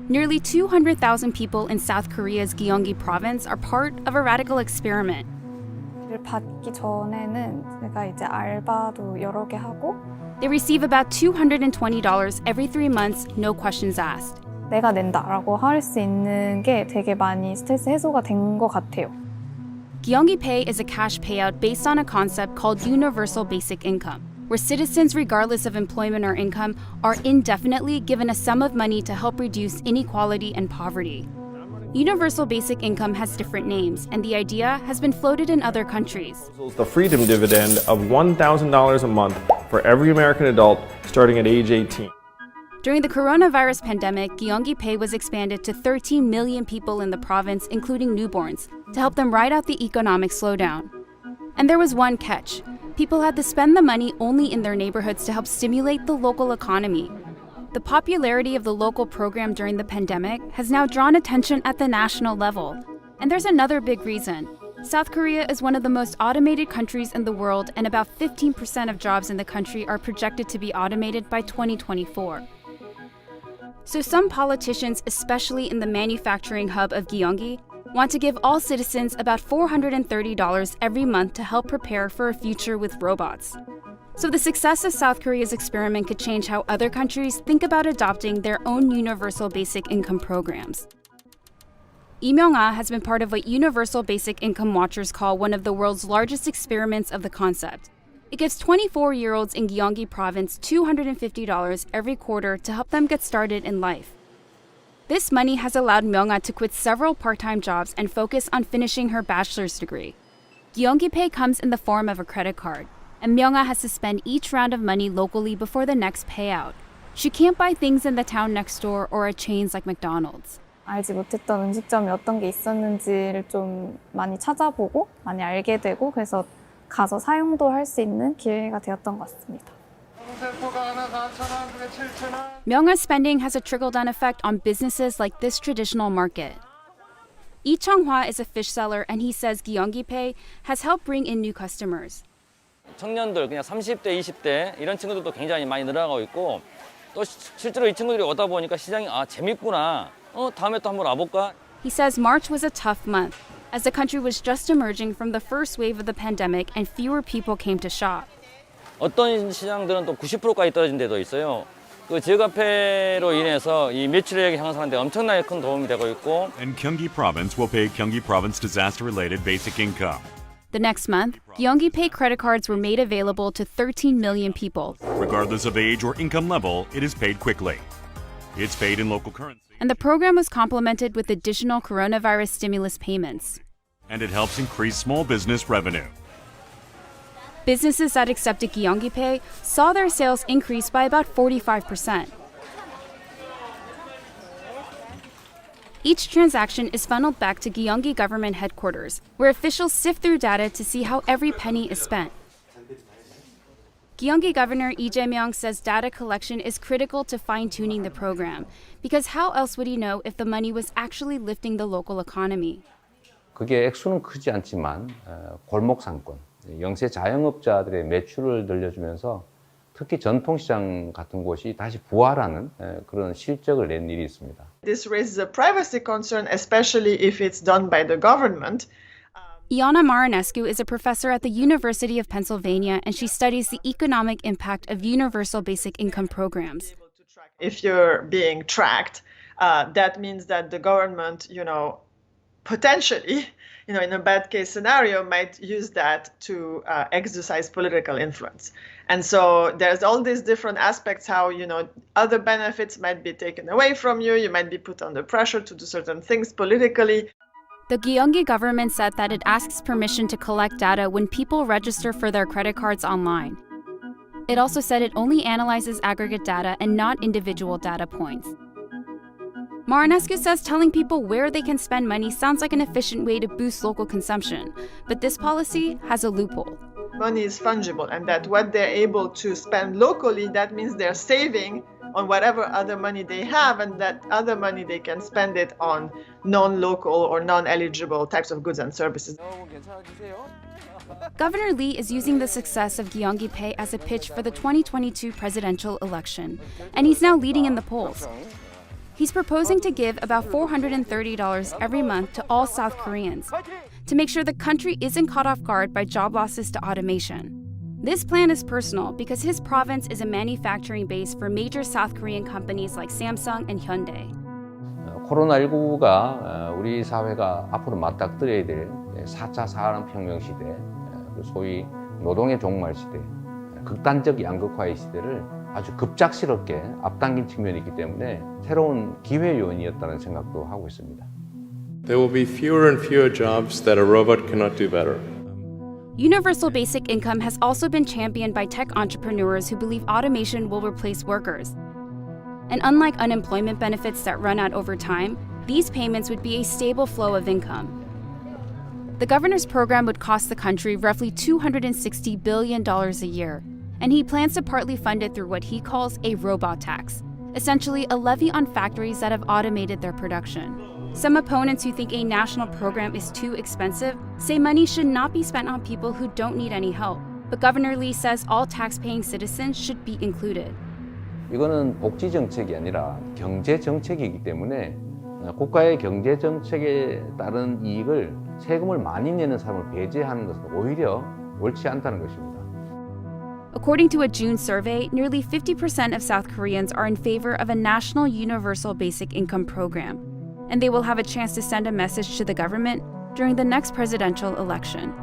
Nearly 200,000 people in South Korea's Gyeonggi province are part of a radical experiment. 를 받기 전에는 제가 이제 알바도 여러 개 하고 They receive about $220 every 3 months, no questions asked. 내가 낸다라고 할 수 있는 게 되게 많이 스트레스 해소가 된 것 같아요. Gyeonggi Pay is a cash payout based on a concept called universal basic income, where citizens, regardless of employment or income, are indefinitely given a sum of money to help reduce inequality and poverty. Universal basic income has different names, and the idea has been floated in other countries. The freedom dividend of $1,000 a month for every American adult starting at age 18. During the coronavirus pandemic, Gyeonggi Pay was expanded to 13 million people in the province, including newborns, to help them ride out the economic slowdown. And there was one catch. People had to spend the money only in their neighborhoods to help stimulate the local economy. The popularity of the local program during the pandemic has now drawn attention at the national level. And there's another big reason. South Korea is one of the most automated countries in the world, and about 15% of jobs in the country are projected to be automated by 2024. So some politicians, especially in the manufacturing hub of Gyeonggi, want to give all citizens about $430 every month to help prepare for a future with robots. So the success of South Korea's experiment could change how other countries think about adopting their own universal basic income programs. Lee Myung-ah has been part of what Universal Basic Income Watchers call one of the world's largest experiments of the concept. It gives 24-year-olds in Gyeonggi province $250 every quarter to help them get started in life. This money has allowed Myung-ah to quit several part-time jobs and focus on finishing her bachelor's degree. Gyeonggi Pay comes in the form of a credit card, and Myung-ah has to spend each round of money locally before the next payout. She can't buy things in the town next door or at chains like McDonald's. 알지 못했던 음식점이 어떤 게 있었는지를 좀 많이 찾아보고 많이 알게 되고 그래서 가서 사용도 할 수 있는 기회가 되었던 것 같습니다. Myung-ah's spending has a trickle-down effect on businesses like this traditional market. Lee Chung-hwa is a fish seller, and he says Gyeonggi Pay has helped bring in new customers. 청년들, 그냥 30대, 20대 이런 친구들도 굉장히 많이 늘어나고 있고 또 실제로 이 친구들이 오다 보니까 시장이 재밌구나. 다음에 또 한번 와볼까? He says March was a tough month, as the country was just emerging from the first wave of the pandemic and fewer people came to shop. 어떤 시장들은 또 90%까지 떨어진 데도 있어요. 그 지역화폐로 인해서 이 매출액이 향상하는 데 엄청나게 큰 도움이 되고 있고. And Gyeonggi Province will pay Gyeonggi Province disaster-related basic income. The next month, Gyeonggi Pay credit cards were made available to 13 million people. Regardless of age or income level, it is paid quickly. It's paid in local currency. And the program was complemented with additional coronavirus stimulus payments. And it helps increase small business revenue. Businesses that accepted Gyeonggi Pay saw their sales increase by about 45%. Each transaction is funneled back to Gyeonggi government headquarters, where officials sift through data to see how every penny is spent. Gyeonggi Governor Lee Jae-myung says data collection is critical to fine-tuning the program, because how else would he know if the money was actually lifting the local economy? 그게 액수는 크지 않지만 골목 상권, 영세 자영업자들의 매출을 늘려주면서 특히 전통시장 같은 곳이 다시 부활하는 그런 실적을 낸 일이 있습니다. This raises a privacy concern, especially if it's done by the government. Iana Marinescu is a professor at the University of Pennsylvania, and she studies the economic impact of universal basic income programs. If you're being tracked, that means that the government, potentially, in a bad case scenario, might use that to exercise political influence. And so there's all these different aspects how, other benefits might be taken away from you. You might be put under pressure to do certain things politically. The Gyeonggi government said that it asks permission to collect data when people register for their credit cards online. It also said it only analyzes aggregate data and not individual data points. Marinescu says telling people where they can spend money sounds like an efficient way to boost local consumption, but this policy has a loophole. Money is fungible, and that what they're able to spend locally, that means they're saving on whatever other money they have, and that other money they can spend it on non-local or non-eligible types of goods and services. Governor Lee is using the success of Gyeonggi Pay as a pitch for the 2022 presidential election, and he's now leading in the polls. He's proposing to give about $430 every month to all South Koreans to make sure the country isn't caught off guard by job losses to automation. This plan is personal because his province is a manufacturing base for major South Korean companies like Samsung and Hyundai. 코로나19가 우리 사회가 앞으로 맞닥뜨려야 될 4차 산업혁명 시대, 소위 노동의 종말 시대, 극단적 양극화의 시대를 아주 급작스럽게 앞당긴 측면이 있기 때문에 새로운 기회 요인이었다는 생각도 하고 있습니다. There will be fewer and fewer jobs that a robot cannot do better. Universal basic income has also been championed by tech entrepreneurs who believe automation will replace workers. And unlike unemployment benefits that run out over time, these payments would be a stable flow of income. The governor's program would cost the country roughly $260 billion a year, and he plans to partly fund it through what he calls a robot tax, essentially a levy on factories that have automated their production. Some opponents who think a national program is too expensive say money should not be spent on people who don't need any help, but Governor Lee says all tax-paying citizens should be included. 이거는 복지 정책이 아니라 경제 정책이기 때문에 국가의 경제 정책에 따른 이익을 세금을 많이 내는 사람을 배제하는 것은 오히려 옳지 않다는 것입니다. According to a June survey, nearly 50% of South Koreans are in favor of a national universal basic income program, and they will have a chance to send a message to the government during the next presidential election.